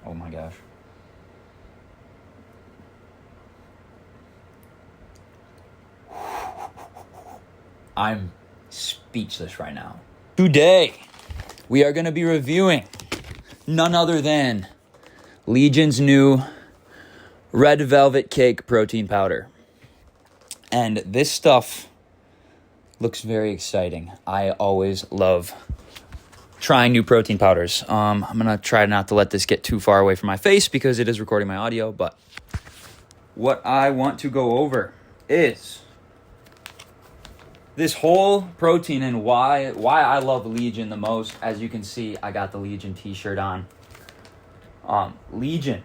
Oh my gosh. I'm speechless right now. Today, we are going to be reviewing none other than Legion's new Red Velvet Cake protein powder. And this stuff looks very exciting. I always love trying new protein powders. I'm going to try not to let this get too far away from my face because it is recording my audio. But what I want to go over is this whole protein and why I love Legion the most. As you can see, I got the Legion t-shirt on. Legion,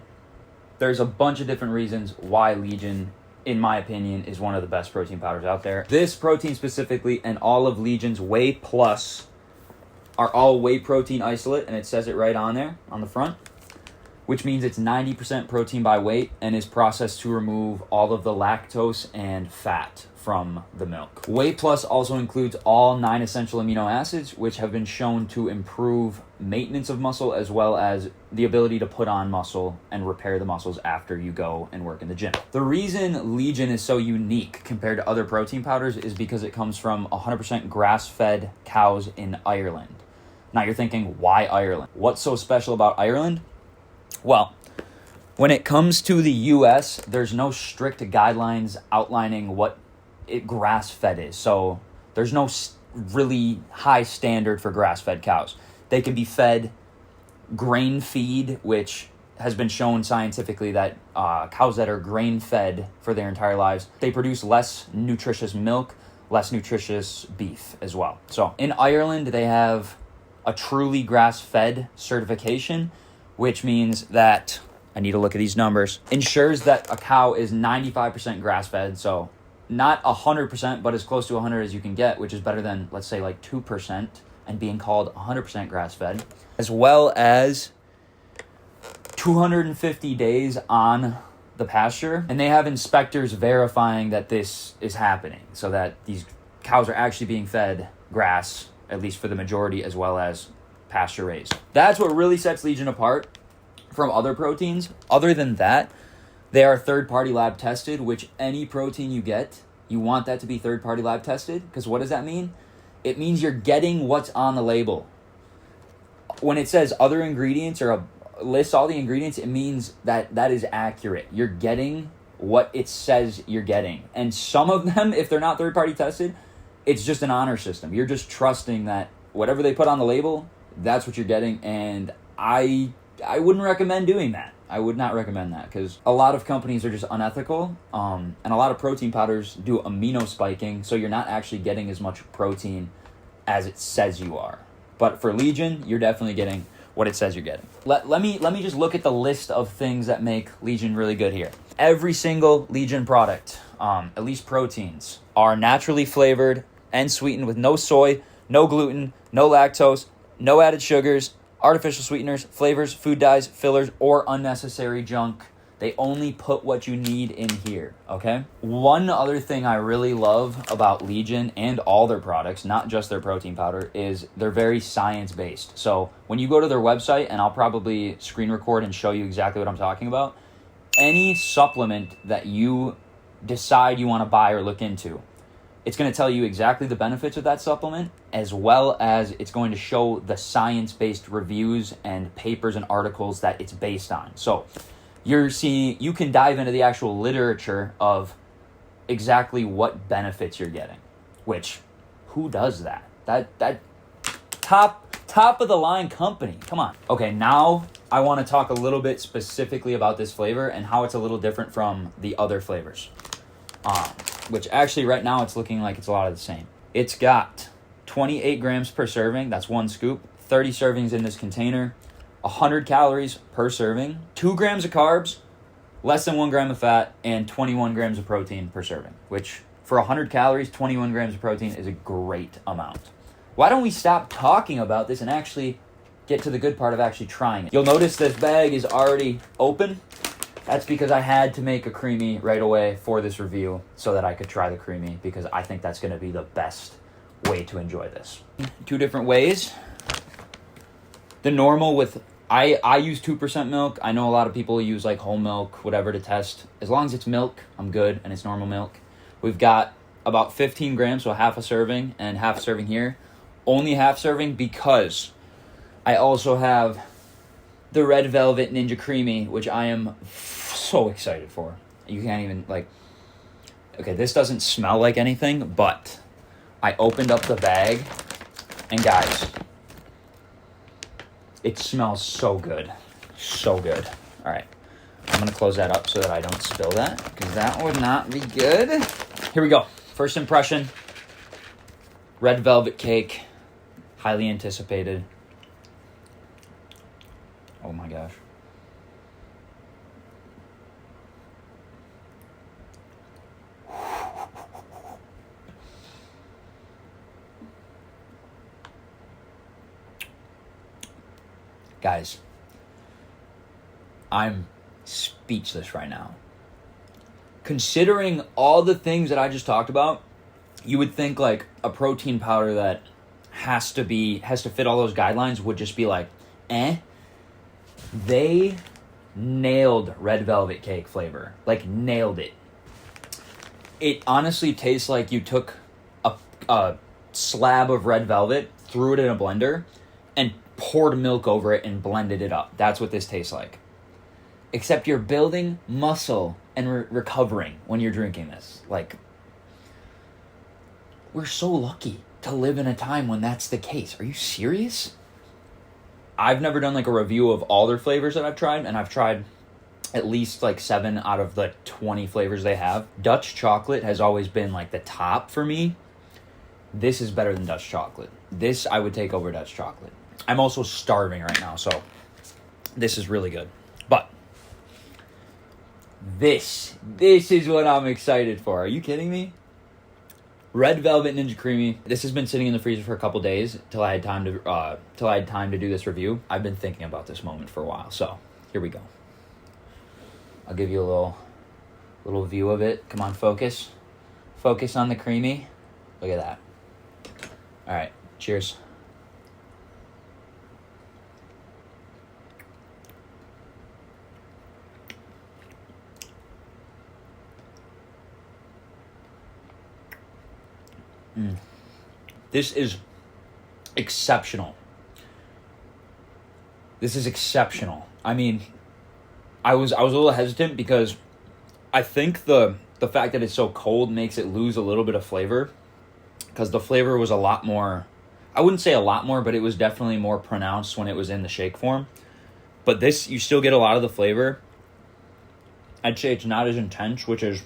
there's a bunch of different reasons why Legion, in my opinion, is one of the best protein powders out there. This protein specifically and all of Legion's Whey Plus are all whey protein isolate, and it says it right on there on the front, which means it's 90% protein by weight and is processed to remove all of the lactose and fat from the milk. Whey Plus also includes all 9 essential amino acids, which have been shown to improve maintenance of muscle as well as the ability to put on muscle and repair the muscles after you go and work in the gym. The reason Legion is so unique compared to other protein powders is because it comes from 100% grass-fed cows in Ireland. Now you're thinking, why Ireland? What's so special about Ireland? Well, when it comes to the U.S., there's no strict guidelines outlining what grass-fed is. So there's no really high standard for grass-fed cows. They can be fed grain feed, which has been shown scientifically that cows that are grain-fed for their entire lives, they produce less nutritious milk, less nutritious beef as well. So in Ireland, they have a truly grass-fed certification, which means that, I need to look at these numbers, ensures that a cow is 95% grass-fed, so not 100%, but as close to 100 as you can get, which is better than, let's say, like 2% and being called 100% grass-fed, as well as 250 days on the pasture. And they have inspectors verifying that this is happening so that these cows are actually being fed grass, at least for the majority, as well as pasture raised. That's what really sets Legion apart from other proteins. Other than that, they are third-party lab tested, which any protein you get, you want that to be third-party lab tested. Because what does that mean? It means you're getting what's on the label. When it says other ingredients or lists all the ingredients, it means that that is accurate. You're getting what it says you're getting. And some of them, if they're not third-party tested, it's just an honor system. You're just trusting that whatever they put on the label, that's what you're getting. And I wouldn't recommend doing that. I would not recommend that because a lot of companies are just unethical. And a lot of protein powders do amino spiking, so you're not actually getting as much protein as it says you are. But for Legion, you're definitely getting what it says you're getting. Let me just look at the list of things that make Legion really good here. Every single Legion product, at least proteins, are naturally flavored and sweetened with no soy, no gluten, no lactose, no added sugars, artificial sweeteners, flavors, food dyes, fillers, or unnecessary junk. They only put what you need in here, okay? One other thing I really love about Legion and all their products, not just their protein powder, is they're very science-based. So when you go to their website, and I'll probably screen record and show you exactly what I'm talking about, any supplement that you decide you want to buy or look into, it's going to tell you exactly the benefits of that supplement, as well as it's going to show the science-based reviews and papers and articles that it's based on. So you can dive into the actual literature of exactly what benefits you're getting, which, who does that? That top of the line company. Come on. Okay, now I want to talk a little bit specifically about this flavor and how it's a little different from the other flavors. Which actually right now it's looking like it's a lot of the same. It's got 28 grams per serving. That's one scoop. 30 servings in this container. 100 calories per serving. 2 grams of carbs, less than 1 gram of fat, and 21 grams of protein per serving. Which, for 100 calories, 21 grams of protein is a great amount. Why don't we stop talking about this and actually get to the good part of actually trying it? You'll notice this bag is already open. That's because I had to make a creamy right away for this review so that I could try the creamy, because I think that's going to be the best way to enjoy this. 2 different ways. The normal with I use 2% milk. I know a lot of people use like whole milk, whatever, to test. As long as it's milk, I'm good, and it's normal milk. We've got about 15 grams, so half a serving, and half a serving here. Only half serving because I also have the Red Velvet Ninja Creamy, which I am so excited for. You can't even, like... Okay, this doesn't smell like anything, but I opened up the bag, and guys, it smells so good. So good. All right, I'm going to close that up so that I don't spill that, because that would not be good. Here we go. First impression, Red Velvet Cake, highly anticipated. Oh my gosh. Guys, I'm speechless right now. Considering all the things that I just talked about, you would think like a protein powder that has to fit all those guidelines would just be like, eh. They nailed Red Velvet Cake flavor. Like, nailed it. It honestly tastes like you took a slab of red velvet, threw it in a blender, and poured milk over it and blended it up. That's what this tastes like. Except you're building muscle and recovering when you're drinking this. Like, we're so lucky to live in a time when that's the case. Are you serious? I've never done like a review of all their flavors that I've tried, and I've tried at least like 7 out of the 20 flavors they have. Dutch chocolate has always been like the top for me. This is better than Dutch chocolate. This I would take over Dutch chocolate. I'm also starving right now, so this is really good. But this is what I'm excited for. Are you kidding me? Red Velvet Ninja Creamy. This has been sitting in the freezer for a couple days till I had time to do this review. I've been thinking about this moment for a while, so here we go. I'll give you a little view of it. Come on, focus. Focus on the creamy. Look at that. All right, cheers. This is exceptional. This is exceptional. I mean, I was a little hesitant because I think the fact that it's so cold makes it lose a little bit of flavor, because the flavor was a lot more, I wouldn't say a lot more, but it was definitely more pronounced when it was in the shake form. But this, you still get a lot of the flavor. I'd say it's not as intense, which is,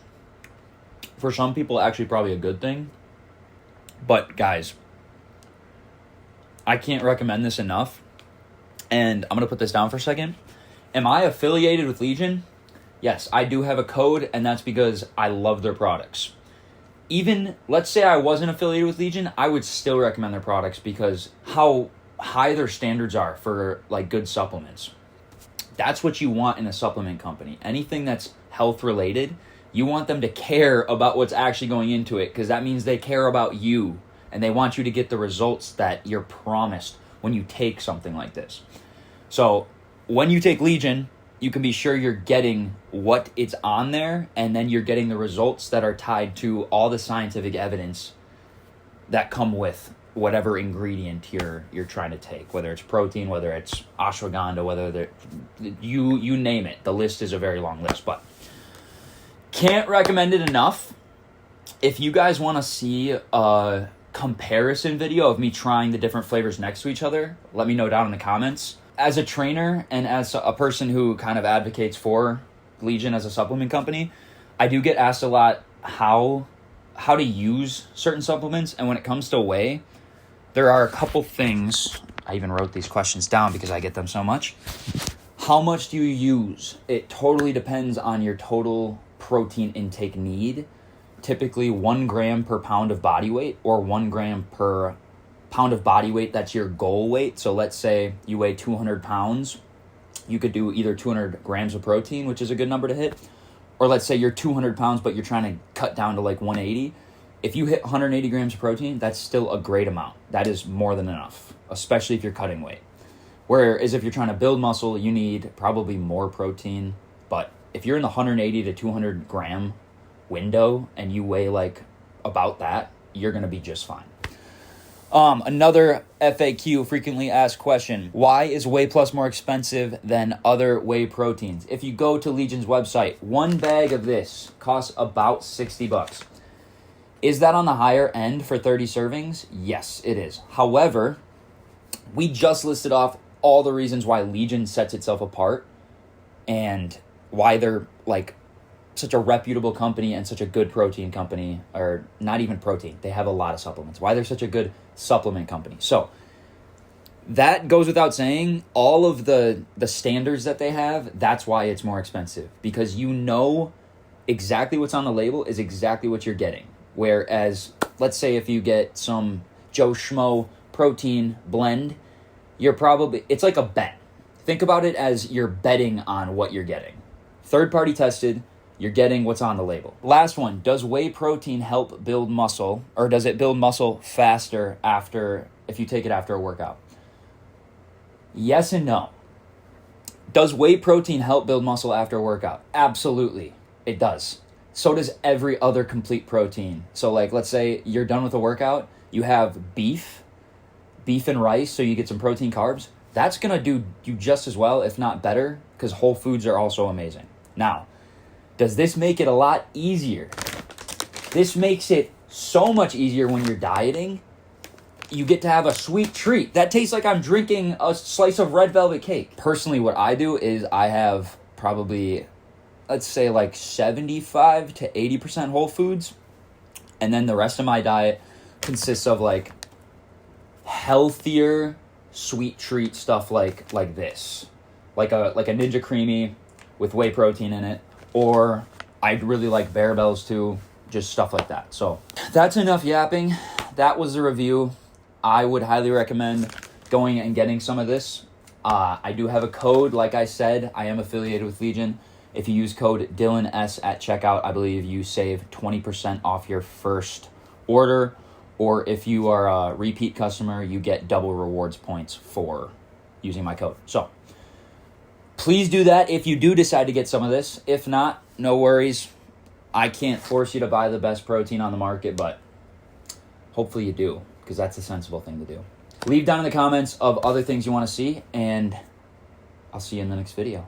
for some people, actually probably a good thing. But guys, I can't recommend this enough. And I'm going to put this down for a second. Am I affiliated with Legion? Yes, I do have a code, and that's because I love their products. Even, let's say I wasn't affiliated with Legion, I would still recommend their products because how high their standards are for like good supplements. That's what you want in a supplement company. Anything that's health related, you want them to care about what's actually going into it, because that means they care about you and they want you to get the results that you're promised when you take something like this. So when you take Legion, you can be sure you're getting what it's on there, and then you're getting the results that are tied to all the scientific evidence that come with whatever ingredient you're trying to take, whether it's protein, whether it's ashwagandha, whether you name it. The list is a very long list, but can't recommend it enough. If you guys want to see a comparison video of me trying the different flavors next to each other, let me know down in the comments. As a trainer and as a person who kind of advocates for Legion as a supplement company, I do get asked a lot how to use certain supplements. And when it comes to whey, there are a couple things. I even wrote these questions down because I get them so much. How much do you use? It totally depends on your total protein intake need. Typically 1 gram per pound of body weight, or 1 gram per pound of body weight. That's your goal weight. So let's say you weigh 200 pounds. You could do either 200 grams of protein, which is a good number to hit. Or let's say you're 200 pounds, but you're trying to cut down to like 180. If you hit 180 grams of protein, that's still a great amount. That is more than enough, especially if you're cutting weight. Whereas if you're trying to build muscle, you need probably more protein. But if you're in the 180 to 200 gram window and you weigh like about that, you're going to be just fine. Another FAQ, frequently asked question: why is Whey Plus more expensive than other whey proteins? If you go to Legion's website, one bag of this costs about $60. Is that on the higher end for 30 servings? Yes, it is. However, we just listed off all the reasons why Legion sets itself apart and why they're like such a reputable company and such a good protein company, or not even protein. They have a lot of supplements. Why they're such a good supplement company. So that goes without saying. All of the standards that they have, that's why it's more expensive, because you know exactly what's on the label is exactly what you're getting. Whereas, let's say if you get some Joe Schmo protein blend, it's like a bet. Think about it as you're betting on what you're getting. Third-party tested, you're getting what's on the label. Last one, does whey protein help build muscle, or does it build muscle faster if you take it after a workout? Yes and no. Does whey protein help build muscle after a workout? Absolutely, it does. So does every other complete protein. So like, let's say you're done with a workout, you have beef and rice, so you get some protein carbs. That's going to do you just as well, if not better, because whole foods are also amazing. Now, does this make it a lot easier? This makes it so much easier when you're dieting. You get to have a sweet treat. That tastes like I'm drinking a slice of red velvet cake. Personally, what I do is I have probably, let's say like 75 to 80% whole foods. And then the rest of my diet consists of like healthier sweet treat stuff like this. Like a Ninja Creamy with whey protein in it. Or I really like Bear-Bells too. Just stuff like that. So that's enough yapping. That was the review. I would highly recommend going and getting some of this. I do have a code. Like I said, I am affiliated with Legion. If you use code DylanS at checkout, I believe you save 20% off your first order. Or if you are a repeat customer, you get double rewards points for using my code. So please do that if you do decide to get some of this. If not, no worries. I can't force you to buy the best protein on the market, but hopefully you do, because that's a sensible thing to do. Leave down in the comments of other things you want to see, and I'll see you in the next video.